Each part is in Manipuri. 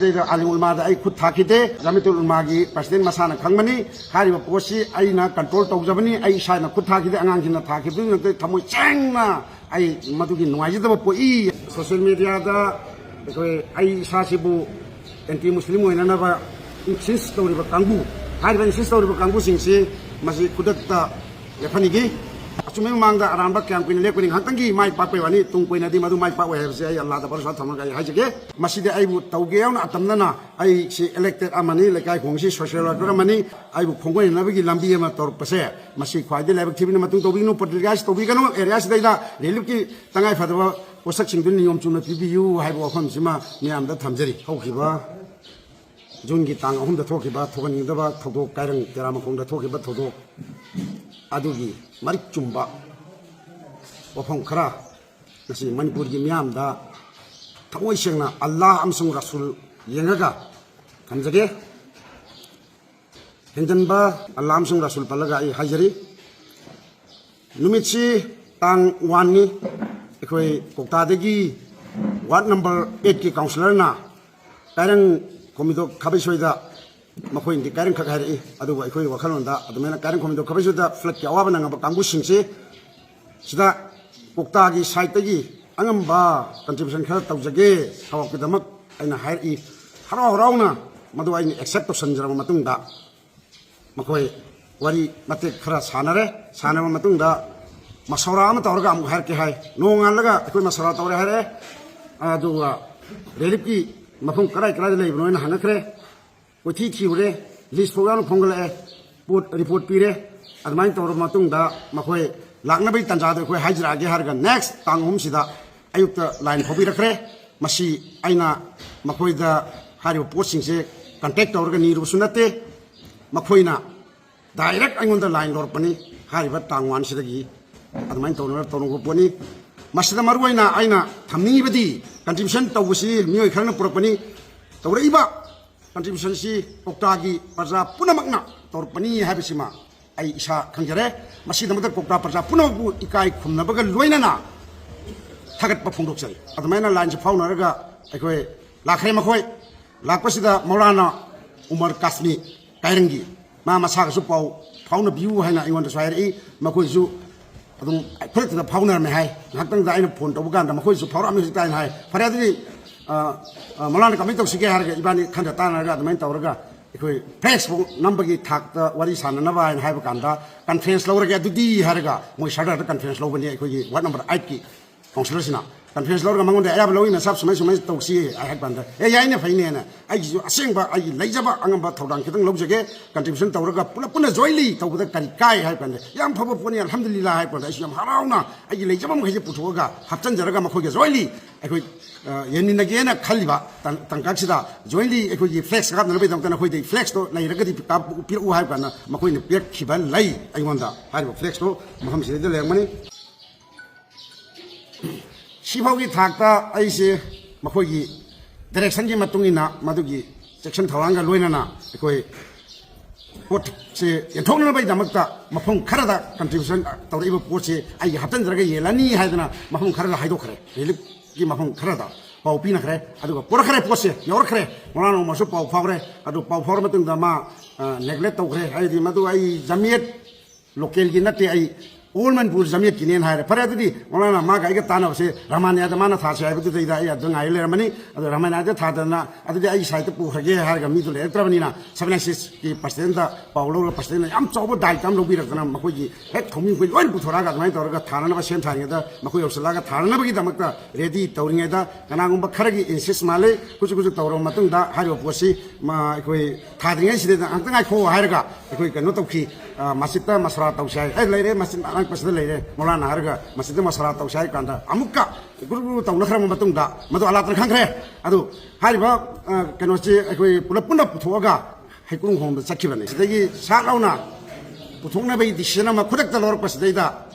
Ali ulmada ai khut thakite jamitul ulmagi president masana khangmani hari posi ai na control tawjabani ai sha na khut thakite angang jina thakite nte thamoi changna ai madugi nuaji da poi social media da koi ai sha sibu anti muslim oina na ba insist story ba kangbu hari ba insist story ba kangbu singsi masi kudat ta lefanigi asumai mangda aramba kyang pin le kuning hangtangi mai pa pe wani tung poina di madu mai pa we se ai Allah da barsa thamang ga hai jege maside ai bu tauge yauna atamna na ai si elected amani le kai khongsi social worker mani ai bu khongoi na bagi lambi ma tor pase masi khwaide le bak thibina matung tobi nu podcast tobi kanu area sidai da relip ki tangai phadwa posak singdun niyom chuna pibiu hai bo kham sima niam da thamjari haukiba jungi tang ahum da thokiba thokan da ba thodok kairang terama khong da thokiba thodok adugi marik chumba wafong khara nasi manipur gi miam da thangoi sengna Allah amsung rasul yengaga kanjage henjanba Allah amsung rasul palaga ai hajari numitsi tang wani ekoi kokta degi ward number 8 ki councillor na karang komito khabisoida makhoi indi karang khakari adu ekoi wakhalonda adumena karang komito khabisoida flat ki awaba nanga kangbu singse sida kokta gi site gi angamba contribution khara tawjage hawak damak aina hairi haro rauna madu aini accept to sanjara matung da makhoi wari mate khara sanare sanama matung da masawra ama tawraga am har ke hai nongal laga ekoi masawra tawre hare adu relip ki mafung karai karai lei bnoina hanakre kothi thiure list program phongale report pire admain tawra matung da makhoi lakna bai tanja da khoi hajra ge harga next tanghum sida ayukta line phobi rakre masi aina makhoi da haribo posting se contact tawra ni ru sunate makhoina direct aingon da line lor pani hariba tangwan sidagi admain tawra tawro poni masida maruaina aina thamni badi contribution tawusi mioi kharna purakpani tawra iba contribution si koktagi parja punamakna tawrpani habisima ai isa khangjare masida mata kokta parja punabu ikai khumnabaga loinana thagat pa phongdok chai admaina line se fauna raga aikoi lakhre makhoi lakpasida maulana umar kasmi kairangi ma masaga su pau fauna biu haina ingon da swairi makhoi su adum khulek da fauna me hai ngakang da aina phone to bugan da makhoi su faura me tain hai faradini maulana kamai to sige harga ibani khanda tana ga admain tawraga ekoi facebook number gi thak ta wari sanana ba hai ba kanda conference lawraga dudi harga moi sada da conference lawbani ekoi gi ward number 8 ki councillor sina conference lawraga mangonda ayab lawi na sab sumai tawsi ai hak banda e yaina faine na ai gi asengba ai leijaba angamba thodang kitang lawjage contribution tawraga puna joyli tawda kari kai hai banda yam phaba poni alhamdulillah hai banda isam harauna ai gi leijaba mo heje puthoga hapchan jaraga makho ge joyli ekoi yenni na gena khaliba tangkaksida jointly ekoi flex gap na lebedam kana khoi dei flex to lai ragadi ka pir u hai kana makoi ne pek khiban lai aimonda haribo flex to maham sire de lengmani sibaugi thakta aise makoi gi direction gi matungina madugi section thawanga loinana ekoi pot se yenthongna bai damakta mafung kharada contribution tawriba pot se ai hatan jaraga yelani haidana mafung kharada haidokhre ki mafung kharada pau pina khre adu por khre pose yor khre monano masu pau phawre adu pau phawr matung da ma neglect to khre ai di madu ai jamiat local gi nate ai Ulmanpur jamiat kinen hai pare adu di monana ma ga tana se ramanya da mana tha se ai bu da ai adu ngai le ramani adu ramanya da tha da na adu di ai sai ta pu khage har ga mi du le trabani na 76 ki percent da paulo percent am chobo dai tam lo bi ra kana makoi gi hek thomi ko loi pu thora ga mai tor ga thana na ba sem thani da makoi osala ga thana na ba gi damak ta ready tawring da kana ngum ba khara gi insist male kuchu kuchu tawro matung da haro posi ma koi thadring si da ang tangai kho hai ga koi kanu to ki masita masra tawsai ai leire masin ang pasda leire molana harga masita masra tawsai kanda amukka guru tawna khara matung da madu ala tan khangre adu hari ba kanu si koi pula puna puthoga haikung hong da sakibane sidagi sa launa puthongna bai disena ma khudak da lor pasda da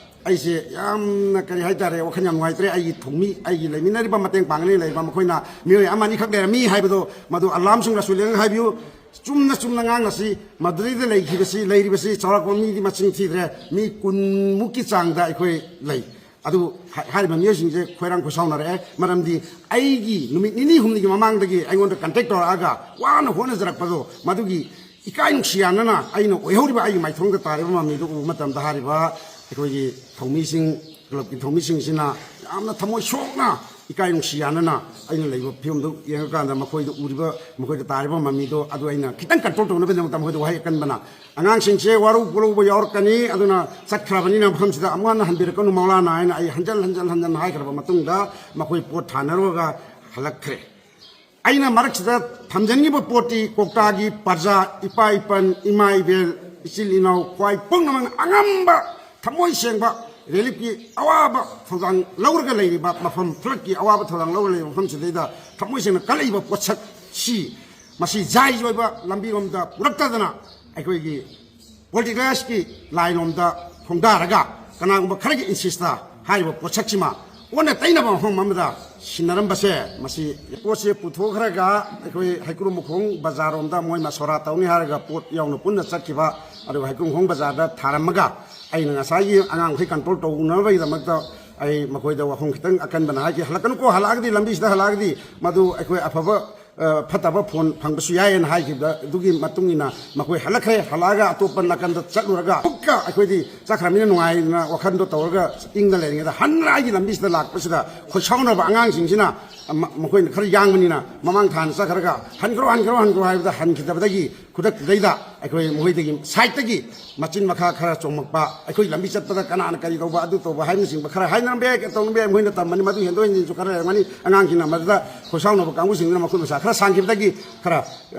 aise yam na kari haitare wakhan yam ngaitre ai thongmi ai leminari ba mateng pangni leiba makhoina mioi amani khak der mi haibado madu alam sung rasuleng haibiu chumna ngang asi madri de lei khibasi leiribasi chara ko mi di maching thidre mi kun muki changda ekoi lei ꯑꯗꯨ ꯍꯥꯏꯔꯤꯕ ꯃꯤꯑꯣꯏꯁꯤꯡꯁꯦ ꯈꯣꯏꯔꯥꯡ ꯈꯣꯏꯁꯥꯎꯅꯔꯛꯑꯦ ꯃꯔꯝꯗꯤ ꯑꯩꯒꯤ ꯅꯨꯃꯤꯠ ꯅꯤꯅꯤ ꯍꯨꯝꯅꯤꯒꯤ ꯃꯃꯥꯡꯗꯒꯤ ꯑꯩꯉꯣꯟꯗ ꯀꯟꯇꯦꯛ ꯇꯧꯔꯛꯑꯒ ꯋꯥꯅ ꯍꯣꯠꯅꯖꯔꯛꯄꯗꯣ ꯃꯗꯨꯒꯤ ꯏꯀꯥꯏ ꯅꯨꯡꯁꯤ ꯌꯥꯅꯅ ꯑꯩꯅ ꯑꯣꯏꯍꯧꯔꯤꯕ ꯑꯩꯒꯤ ꯃꯥꯏꯊꯣꯡꯗ ꯇꯥꯔꯤꯕ ꯃꯃꯤꯗꯨ ꯎꯕ ꯃꯇꯝꯗ ꯍꯥꯏꯔꯤꯕ ꯑꯩꯈꯣꯏꯒꯤ ꯊꯧꯃꯤꯁꯤꯡ ꯀ꯭ꯂꯕꯀꯤ ꯊꯧꯃꯤꯁꯤꯡꯁꯤꯅ ꯌꯥꯝꯅ ꯊꯃꯣꯏ ꯁꯣꯛꯅ ꯏꯀꯥꯏ ꯅꯨꯡꯁꯤ ꯌꯥꯅꯅ ꯑꯩꯅ ꯂꯩꯕ ꯐꯤꯕꯝꯗꯨ ꯌꯦꯡꯉꯀꯥꯟꯗ ꯃꯈꯣꯏꯗ ꯎꯔꯤꯕ ꯃꯈꯣꯏꯗ ꯇꯥꯔꯤꯕ ꯃꯃꯤꯗꯣ ꯑꯗꯨ ꯑꯩꯅ ꯈꯤꯇꯪ ꯀꯟꯇ꯭ꯔꯣꯜ ꯇꯧꯅꯕꯒꯤꯗꯃꯛꯇ ꯃꯈꯣꯏꯗ ꯋꯥꯍꯩ ꯑꯀꯟꯕꯅ ꯑꯉꯥꯡꯁꯤꯡꯁꯦ ꯋꯥꯔꯧ ꯄꯨꯔꯧꯕ ꯌꯥꯎꯔꯛꯀꯅꯤ ꯑꯗꯨꯅ ꯆꯠꯈ꯭ꯔꯕꯅꯤꯅ ꯃꯐꯝꯁꯤꯗ ꯑꯃꯨꯛ ꯍꯟꯅ ꯍꯟꯕꯤꯔꯛꯀꯅꯨ ꯃꯧꯂꯥꯅ ꯍꯥꯏꯅ ꯑꯩ ꯍꯟꯖꯟ ꯍꯥꯏꯈ꯭ꯔꯕ ꯃꯇꯨꯡꯗ ꯃꯈꯣꯏ ꯄꯣꯠ ꯊꯥꯅꯔꯨꯔꯒ ꯍꯜꯂꯛꯈ꯭ꯔꯦ ꯑꯩꯅ ꯃꯔꯛꯁꯤꯗ ꯊꯝꯖꯟꯈꯤꯕ ꯄꯣꯠꯇꯤ ꯀꯣꯛꯇꯥꯒꯤ ꯄ꯭ꯔꯖꯥ ꯏꯄꯥ ꯏꯄꯟ ꯏꯃꯥ ꯏꯕꯦꯜ ꯏꯆꯤꯜ ꯏꯅꯥꯎ ꯈ꯭ꯋꯥꯏ ꯄꯨꯝꯅꯃꯛ ꯑꯉꯝꯕ ꯊꯃꯣꯏ ꯁꯦꯡꯕ ꯔꯤꯂꯤꯐꯀꯤ ꯑꯋꯥꯕ ꯊꯧꯗꯥꯡ ꯂꯧꯔꯒ ꯂꯩꯔꯤꯕ ꯃꯐꯝ ꯐ꯭ꯂꯠꯀꯤ ꯑꯋꯥꯕ ꯊꯧꯗꯥꯡ ꯂꯧꯔꯒ ꯂꯩꯔꯤꯕ ꯃꯐꯝꯁꯤꯗꯩꯗ ꯊꯃꯣꯏ ꯁꯦꯡꯅ ꯀꯜꯂꯛꯏꯕ ꯄꯣꯠꯁꯛꯁꯤ ꯃꯁꯤ ꯖꯥꯏꯖ ꯑꯣꯏꯕ ꯂꯝꯕꯤꯔꯣꯝꯗ ꯄꯨꯔꯛꯇꯗꯅ ꯑꯩꯈꯣꯏꯒꯤ ꯄꯣꯂꯤꯇꯤꯀꯦꯜꯁꯀꯤ ꯂꯥꯏꯟꯂꯣꯝꯗ ꯈꯣꯡꯗꯥꯔꯒ ꯀꯅꯥꯒꯨꯝꯕ ꯈꯔꯒꯤ ꯏꯟꯁꯤꯁꯇ ꯍꯥꯏꯔꯤꯕ ꯄꯣꯠꯁꯛꯁꯤꯃ ꯑꯣꯟꯅ ꯇꯩꯅꯕ ꯃꯐꯝ ꯑꯃꯗ ꯁꯤꯟꯅꯔꯝꯕꯁꯦ ꯃꯁꯤ ꯄꯣꯠꯁꯦ ꯄꯨꯊꯣꯛꯈ꯭ꯔꯒ ꯑꯩꯈꯣꯏ ꯍꯩꯀ꯭ꯔꯨꯃꯈꯣꯡ ꯕꯖꯥꯔꯔꯣꯝꯗ ꯃꯣꯏ ꯃꯁꯣꯔꯥ ꯇꯧꯅꯤ ꯍꯥꯏꯔꯒ ꯄꯣꯠ ꯌꯥꯎꯅ ꯄꯨꯟꯅ ꯆꯠꯈꯤꯕ ꯑꯗꯨꯒ ꯍꯩꯀ꯭ꯔꯨꯃꯈꯣꯡ ꯕꯖꯥꯔꯗ ꯊꯥꯔꯝꯃꯒ ꯑꯩꯅ ꯉꯁꯥꯏꯒꯤ ꯑꯉꯥꯡꯈꯩ ꯀꯟꯇ꯭ꯔꯣꯜ ꯇꯧꯅꯕꯒꯤꯗꯃꯛꯇ ꯑꯩ ꯃꯈꯣꯏꯗ ꯋꯥꯐꯝ ꯈꯤꯇꯪ ꯑꯀꯟꯕꯅ ꯍꯥꯏꯈꯤ ꯍꯜꯂꯛꯀꯅꯨꯀꯣ ꯍꯜꯂꯛꯑꯒꯗꯤ ꯂꯝꯕꯤꯁꯤꯗ ꯍꯜꯂꯛꯑꯒꯗꯤ ꯃꯗꯨ ꯑꯩꯈꯣꯏ ꯑꯐꯕ ꯐꯠꯇꯕ ꯐꯣꯟ ꯐꯪꯕꯁꯨ ꯌꯥꯏꯌꯦꯅ ꯍꯥꯏꯈꯤꯕꯗ ꯑꯗꯨꯒꯤ ꯃꯇꯨꯡ ꯏꯟꯅ ꯃꯈꯣꯏ ꯍꯜꯂꯛꯈ꯭ರೆ ꯍꯜꯂꯛꯑꯒ ꯑꯇꯣꯞꯄ ꯅꯥꯀꯟꯗ ꯆꯠꯂꯨꯔꯒ ꯑꯃꯨꯛꯀ ꯑꯩꯈꯣꯏꯗꯤ ꯆꯠꯈ꯭ꯔꯕꯅꯤꯅ ꯅꯨꯡꯉꯥꯏꯅ ꯋꯥꯈꯟꯗꯣ ꯇꯧꯔꯒ ꯏꯪꯅ ꯂꯩꯔꯤꯉꯩꯗ ꯍꯟꯅ ꯑꯩꯒꯤ ꯂꯝꯕꯤꯁꯤꯗ ꯂꯥꯛꯄꯁꯤꯗ ꯈꯣꯏꯁꯥꯎꯅꯕ ꯑꯉꯥꯡꯁꯤꯡꯁꯤꯅ ꯃꯈꯣꯏꯅ ꯈꯔ ꯌꯥꯡꯕꯅꯤꯅ ꯃꯃꯥꯡ ꯊꯥꯅ ꯆꯠꯈ꯭ꯔꯒ ꯍꯟꯈ꯭ꯔꯣ ꯍꯥꯏꯕꯗ ꯍꯟꯈꯤꯗꯕꯗꯒꯤ ꯈꯨꯗꯛꯇꯨꯗꯩꯗ ꯑꯩꯈꯣꯏ ꯃꯈꯣꯏꯗꯒꯤ ꯁꯥꯏꯠꯇꯒꯤ ꯃꯆꯤꯟ ꯃꯈꯥ ꯈꯔ ꯆꯣꯡꯃꯛꯄ ꯑꯩꯈꯣꯏ ꯂꯝꯕꯤ ꯆꯠꯄꯗ ꯀꯅꯥꯅ ꯀꯔꯤ ꯇꯧꯕ ꯑꯗꯨ ꯇꯧꯕ ꯍꯥꯏꯕꯅꯆꯤꯡꯕ ꯈꯔ ꯍꯥꯏꯅꯔꯝꯕ ꯌꯥꯏ ꯇꯧꯅꯕ ꯌꯥꯏ ꯃꯈꯣꯏꯅ ꯇꯝꯕꯅꯤ ꯃꯗꯨ ꯍꯦꯟꯗꯣꯛ ꯍꯦꯟꯖꯤꯟꯁꯨ ꯈꯔ ꯂꯩꯔꯝꯒꯅꯤ ꯑꯉꯥꯡꯁꯤꯡꯅ ꯃꯗꯨꯗ ꯈꯣꯏꯁꯥꯎꯅꯕ ꯀꯥꯡꯕꯨꯁꯤꯡꯗꯨꯅ ꯃꯈꯣꯏ ꯃꯁꯥ ꯈꯔ ꯁꯥꯡꯈꯤꯕꯗꯒꯤ ꯈꯔ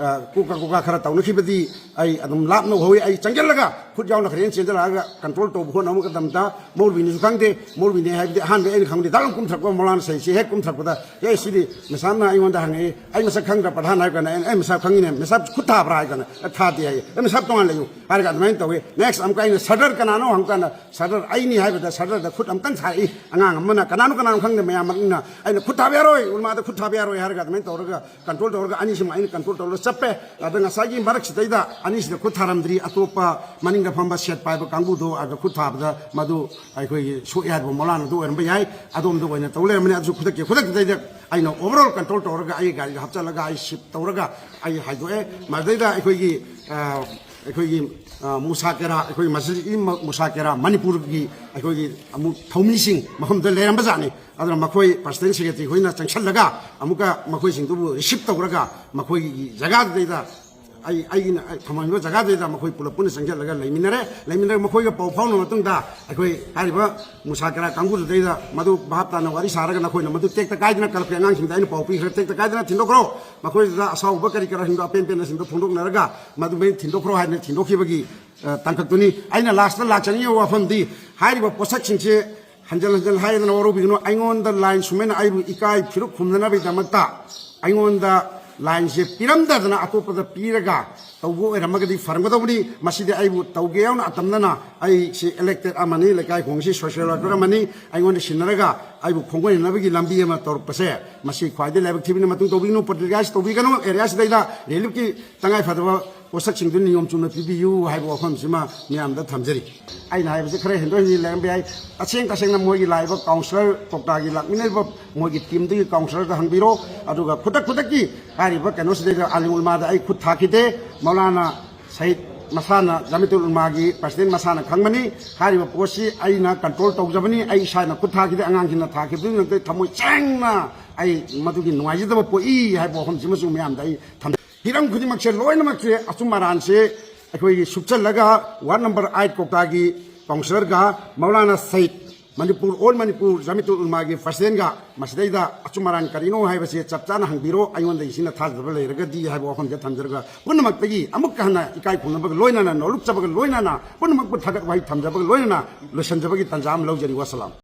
ꯀꯣꯀꯥꯈꯔ ꯇꯧꯅꯈꯤꯕꯗꯤ ꯑꯩ ꯑꯗꯨꯝ ꯂꯥꯞꯅ ꯎꯍꯧꯏ ꯑꯩ ꯆꯪꯁꯤꯜꯂꯒ ꯈꯨꯠ ꯌꯥꯎꯅ ꯈꯔ ꯆꯦꯟꯖꯜꯂꯛꯑꯒ ꯀꯟꯇ꯭ꯔꯣꯜ ꯇꯧꯕ ꯍꯣꯠꯅꯕ ꯃꯇꯝꯗ ꯃꯧꯂꯨꯕꯤꯅꯤꯁꯨ ꯈꯪꯗꯦ ꯃꯧꯂꯨꯕꯤꯅꯤ ꯍꯥꯏꯕꯗꯤ ꯑꯍꯥꯟꯕ ꯑꯩꯅ ꯈꯪꯗꯦ ꯗꯥꯛ ꯀꯨꯝꯊꯔꯛꯄ ꯃꯧꯂꯥꯅ ꯁꯩꯁꯤ ꯍꯦꯛ ꯀꯨꯝꯊꯔꯛꯄꯗ ꯑꯦ ꯁꯤꯗꯤ ꯃꯁꯥꯅ ꯑꯩꯉꯣꯟꯗ ꯍꯪꯉꯛꯏ ꯑꯩ ꯃꯁꯛ ꯈꯪꯗ꯭ꯔ ꯄ꯭ꯔꯙꯥꯟ ꯍꯥꯏꯔ ꯀꯥꯟꯗ ꯑꯩ ꯃꯁꯛ ꯈꯪꯉꯤꯅꯦ ꯃꯁꯛ ꯈꯨꯠ ꯊꯥꯕ꯭ꯔꯥ ꯍꯥꯏ ꯀꯥꯟꯗ ꯊꯥꯗꯦ ꯍꯥꯏꯌꯦ ꯃꯁꯛ ꯇꯣꯉꯥꯟ ꯂꯩꯌꯨ ꯍꯥꯏꯔꯒ ꯑꯗꯨꯃꯥꯏꯅ ꯇꯧꯏ ꯅꯦꯛꯁ ꯑꯃꯨꯛꯀ ꯑꯩꯅ ꯁꯔꯗꯔ ꯀꯅꯥꯅꯣ ꯍꯪꯕ ꯀꯥꯟꯗ ꯁꯔꯗꯔ ꯑꯩꯅꯤ ꯍꯥꯏꯕꯗ ꯁꯔꯗꯔꯗ ꯈꯨꯠ ꯑꯃꯨꯛꯇꯪ ꯊꯥꯔꯛꯏ ꯑꯉꯥꯡ ꯑꯃꯅ ꯀꯅꯥꯅꯣ ꯈꯪꯗꯦ ꯃꯌꯥꯝꯃꯛꯅ ꯑꯩꯅ ꯈꯨꯠ ꯊꯥꯕ ꯌꯥꯔꯣꯏ ꯎꯜꯃꯥꯗ ꯈꯨꯠ ꯊꯥꯕ ꯌꯥꯔꯣꯏ ꯍꯥꯏꯔꯒ ꯑꯗꯨꯃꯥꯏꯅ ꯇꯧꯔꯒ ꯀꯟꯇ꯭ꯔꯣꯜ ꯇꯧꯔꯒ ꯑꯅꯤꯁꯤꯃ ꯑꯩꯅ ꯀꯟꯇ꯭ꯔꯣꯜ ꯇꯧꯔꯒ ꯆꯠꯄꯦ ꯑꯗ ꯉꯁꯥꯏꯒꯤ ꯃꯔꯛꯁꯤꯗꯩꯗ ꯑꯅꯤꯁꯤꯗ ꯈꯨꯠ ꯊꯥꯔꯝꯗ꯭ꯔꯤ ꯑꯇꯣꯞꯄ ꯃꯅꯤꯡꯗ ꯐꯝꯕ ꯁꯦꯠ ꯄꯥꯏꯕ ꯀꯥꯡꯕꯨꯗꯣ ꯑꯗ ꯈꯨꯠ ꯊꯥꯕꯗ ꯃꯗꯨ ꯑꯩꯈꯣꯏꯒꯤ ꯁꯣꯛꯑꯦ ꯍꯥꯏꯕ ꯃꯧꯂꯥꯅ ꯑꯗꯨ ꯑꯣꯏꯔꯝꯕ ꯌꯥꯏ ꯑꯗꯣꯝꯗ ꯑꯣꯏꯅ ꯇꯧ ꯂꯩꯔꯝꯕꯅꯤ ꯑꯗꯨꯁꯨ ꯈꯨꯗꯛꯇꯨꯗꯩꯗ ꯑꯩꯅ ꯑꯣꯚꯔꯑꯣꯜ ꯀꯟꯇ꯭ꯔꯣꯜ ꯇꯧꯔꯒ ꯑꯩꯒꯤ ꯒꯥꯔꯤꯗ ꯍꯥꯞꯆꯤꯜꯂꯒ ꯑꯩ ꯁꯤꯞ ꯇꯧꯔꯒ ꯑꯩ ꯍꯥꯏꯗꯣꯛꯑꯦ ꯃꯗꯩꯗ ꯑꯩꯈꯣꯏꯒꯤ ꯃꯨꯁꯥꯀꯦꯔꯥ ꯑꯩꯈꯣꯏꯒꯤ ꯃꯁꯖꯤꯗꯀꯤ ꯃꯨꯁꯥꯀꯦꯔꯥ ꯃꯅꯤꯄꯨꯔꯒꯤ ꯑꯩꯈꯣꯏꯒꯤ ꯑꯃꯨꯛ ꯊꯧꯃꯤꯁꯤꯡ ꯃꯐꯝꯗ ꯂꯩꯔꯝꯕꯖꯥꯠꯅꯤ ꯑꯗꯨꯅ ꯃꯈꯣꯏ ꯄꯔꯁꯅꯦꯜ ꯁꯦꯀ꯭ꯔꯦꯇꯔꯤ ꯈꯣꯏꯅ ꯆꯪꯁꯜꯂꯒ ꯑꯃꯨꯛꯀ ꯃꯈꯣꯏꯁꯤꯡꯗꯨꯕꯨ ꯔꯤꯁꯤꯞ ꯇꯧꯔꯒ ꯃꯈꯣꯏꯒꯤ ꯖꯒꯥꯗꯨꯗꯩꯗ ꯑꯩꯒꯤꯅ ꯊꯝꯃꯤꯕ ꯖꯒꯥꯗꯨꯗꯩꯗ ꯃꯈꯣꯏ ꯄꯨꯂꯞ ꯄꯨꯟꯅ ꯆꯪꯁꯤꯜꯂꯒ ꯂꯩꯃꯤꯟꯅꯔꯒ ꯃꯈꯣꯏꯒ ꯄꯥꯎ ꯐꯥꯎꯅꯕ ꯃꯇꯨꯡꯗ ꯑꯩꯈꯣꯏ ꯍꯥꯏꯔꯤꯕ ꯃꯨꯁꯥꯀꯦꯔꯥ ꯀꯥꯡꯕꯨꯗꯨꯗꯩꯗ ꯃꯗꯨ ꯚꯥꯞ ꯇꯥꯅ ꯋꯥꯔꯤ ꯁꯥꯔꯒ ꯅꯈꯣꯏꯅ ꯃꯗꯨ ꯇꯦꯛꯇ ꯀꯥꯏꯗꯅ ꯀꯂꯛꯄꯤ ꯑꯉꯥꯡꯁꯤꯡꯗ ꯑꯩꯅ ꯄꯥꯎ ꯄꯤꯈ꯭ꯔꯦ ꯇꯦꯛꯇ ꯀꯥꯏꯗꯅ ꯊꯤꯟꯗꯣꯛꯈ꯭ꯔꯣ ꯃꯈꯣꯏꯗꯨꯗ ꯑꯁꯥꯎꯕ ꯀꯔꯤ ꯀꯔꯥꯁꯤꯡꯗꯣ ꯑꯄꯦꯟ ꯄꯦꯟꯕꯁꯤꯡꯗꯣ ꯐꯣꯡꯗꯣꯛꯅꯔꯒ ꯃꯗꯨꯃꯩ ꯊꯤꯟꯗꯣꯛꯈ꯭ꯔꯣ ꯍꯥꯏꯗꯅ ꯊꯤꯟꯗꯣꯛꯈꯤꯕꯒꯤ ꯇꯥꯡꯀꯛꯇꯨꯅꯤ ꯑꯩꯅ ꯂꯥꯁꯇ ꯂꯥꯛꯆꯅꯤꯡꯉꯤꯕ ꯋꯥꯐꯝꯗꯤ ꯍꯥꯏꯔꯤꯕ ꯄꯣꯠꯁꯛꯁꯤꯡꯁꯦ ꯍꯟꯖꯤꯟ ꯍꯥꯏꯗꯅ ꯋꯥꯔꯧꯕꯤꯒꯅꯨ ꯑꯩꯉꯣꯟꯗ ꯂꯥꯏꯟ ꯁꯨꯃꯥꯏꯅ ꯑꯩꯕꯨ ꯏꯀꯥꯏ ꯐꯤꯔꯨꯞ ꯈꯨꯝꯅꯅꯕꯒꯤꯗꯃꯛꯇ ꯑꯩꯉꯣꯟꯗ ꯂꯥꯏꯟꯁꯦ ꯄꯤꯔꯝꯗꯗꯅ ꯑꯇꯣꯞꯄꯗ ꯄꯤꯔꯒ ꯇꯧꯕ ꯑꯣꯏꯔꯝꯃꯒꯗꯤ ꯐꯔꯝꯒꯗꯧꯕꯅꯤ ꯃꯁꯤꯗꯤ ꯑꯩꯕꯨ ꯇꯧꯒꯦ ꯌꯥꯎꯅ ꯑꯇꯝꯅꯅ ꯑꯩꯁꯤ ꯏꯂꯦꯛꯇꯦꯗ ꯑꯃꯅꯤ ꯂꯩꯀꯥꯏ ꯈꯣꯡꯁꯤ ꯁꯣꯁꯤꯌꯦꯜ ꯋꯥꯔꯀꯔ ꯑꯃꯅꯤ ꯑꯩꯉꯣꯟꯗ ꯁꯤꯟꯅꯔꯒ ꯑꯩꯕꯨ ꯈꯣꯡꯒꯣꯏꯅꯅꯕꯒꯤ ꯂꯝꯕꯤ ꯑꯃ ꯇꯧꯔꯛꯄꯁꯦ ꯃꯁꯤ ꯈ꯭ꯋꯥꯏꯗꯒꯤ ꯂꯥꯏꯕꯛ ꯊꯤꯕꯅ ꯃꯇꯨꯡ ꯇꯧꯕꯤꯒꯅꯨ ꯄꯣꯂꯤꯇꯤꯀꯥꯏꯁ ꯇꯧꯕꯤꯒꯅꯨ ꯑꯦꯔꯤꯌꯥꯁꯤꯗꯩꯗ ꯔꯤꯂꯤꯐꯀꯤ ꯇꯉꯥꯏꯐꯗꯕ ꯄꯣꯠꯁꯛꯁꯤꯡꯗꯨ ꯅꯤꯌꯣꯝ ꯆꯨꯝꯅ ꯄꯤꯕꯤꯌꯨ ꯍꯥꯏꯕ ꯋꯥꯐꯝꯁꯤꯃ ꯃꯤꯌꯥꯝꯗ ꯊꯝꯖꯔꯤ ꯑꯩꯅ ꯍꯥꯏꯕꯁꯤ ꯈꯔ ꯍꯦꯟꯗꯣꯛ ꯍꯦꯟꯖꯤꯟ ꯂꯩꯔꯝꯕ ꯌꯥꯏ ꯇꯁꯦꯡꯅ ꯃꯣꯏꯒꯤ ꯂꯥꯛꯏꯕ ꯀꯥꯎꯟꯁꯤꯂꯔ ꯀꯣꯛꯇꯥꯒꯤ ꯂꯥꯛꯃꯤꯟꯅꯔꯤꯕ ꯃꯣꯏꯒꯤ ꯇꯤꯝꯗꯨꯒꯤ ꯀꯥꯎꯟꯁꯤꯂꯔꯗ ꯍꯪꯕꯤꯔꯣ ꯑꯗꯨꯒ ꯈꯨꯗꯛꯀꯤ ꯍꯥꯏꯔꯤꯕ ꯀꯩꯅꯣꯁꯤꯗꯩꯗ ꯑꯥꯂꯤꯝ ꯎꯜꯃꯥꯗ ꯑꯩ ꯈꯨꯠ ꯊꯥꯈꯤꯗꯦ ꯃꯧꯂꯥꯅ ꯁꯍꯤꯗ ꯃꯁꯥꯅ ꯖꯥꯃꯤꯌꯥꯇꯨꯜ ꯎꯂꯃꯥꯒꯤ ꯄ꯭ꯔꯁꯤꯗꯦꯟ ꯃꯁꯥꯅ ꯈꯪꯕꯅꯤ ꯍꯥꯏꯔꯤꯕ ꯄꯣꯠꯁꯤ ꯑꯩꯅ ꯀꯟꯇ꯭ꯔꯣꯜ ꯇꯧꯖꯕꯅꯤ ꯑꯩ ꯏꯁꯥꯅ ꯈꯨꯠ ꯊꯥꯈꯤꯗꯦ ꯑꯉꯥꯡꯁꯤꯡꯅ ꯊꯥꯈꯤꯕꯗꯨꯒꯤ ꯊꯃꯣꯏ ꯁꯦꯡꯅ ꯑꯩ ꯃꯗꯨꯒꯤ ꯅꯨꯡꯉꯥꯏꯖꯗꯕ ꯄꯣꯛꯏ ꯍꯥꯏꯕ ꯋꯥꯐꯝꯁꯤꯃꯁꯨ ꯃꯌꯥꯝꯗ ꯑꯩ ꯊꯝꯖꯩ ꯍꯤꯔꯝ ꯈꯨꯗꯤꯡꯃꯛꯁꯦ ꯂꯣꯏꯅꯃꯛꯁꯦ ꯑꯆꯨꯝ ꯑꯔꯥꯟꯁꯦ ꯑꯩꯈꯣꯏꯒꯤ ꯁꯨꯞꯆꯜꯂꯒ ꯋꯥꯔꯗ ꯅꯝꯕꯔ 8 ꯀꯣꯛꯇꯥꯒꯤ ꯀꯥꯎꯟꯁꯤꯂꯔꯒ ꯃꯧꯂꯥꯅ ꯁꯍꯤꯗ ꯃꯅꯤꯄꯨꯔ ꯑꯣꯜ ꯃꯅꯤꯄꯨꯔ ꯖꯥꯃꯤꯌꯥꯇꯨꯜ ꯎꯂꯃꯥꯒꯤ ꯄ꯭ꯔꯁꯤꯗꯦꯟꯒ ꯃꯁꯤꯗꯩꯗ ꯑꯆꯨꯝ ꯑꯔꯥꯟ ꯀꯔꯤꯅꯣ ꯍꯥꯏꯕꯁꯦ ꯆꯞ ꯆꯥꯅ ꯍꯪꯕꯤꯔꯣ ꯑꯩꯉꯣꯟꯗ ꯏꯁꯤꯡꯅ ꯊꯥꯖꯗꯕ ꯂꯩꯔꯒꯗꯤ ꯍꯥꯏꯕ ꯋꯥꯐꯝꯁꯦ ꯊꯝꯖꯔꯒ ꯄꯨꯝꯅꯃꯛꯇꯒꯤ ꯑꯃꯨꯛꯀ ꯍꯟꯅ ꯏꯀꯥꯏ ꯈꯨꯝꯅꯕꯒ ꯂꯣꯏꯅꯅ ꯅꯣꯂꯨꯛꯆꯕꯒ ꯂꯣꯏꯅꯅ ꯄꯨꯝꯅꯃꯛꯄꯨ ꯊꯥꯒꯠ ꯋꯥꯍꯩ ꯊꯝꯖꯕꯒ ꯂꯣꯏꯅꯅ ꯂꯣꯏꯁꯤꯟꯖꯕꯒꯤ ꯇꯥꯟꯖꯥ ꯑꯃ ꯂꯧꯖꯔꯤ ꯋꯥꯁꯂꯥꯝ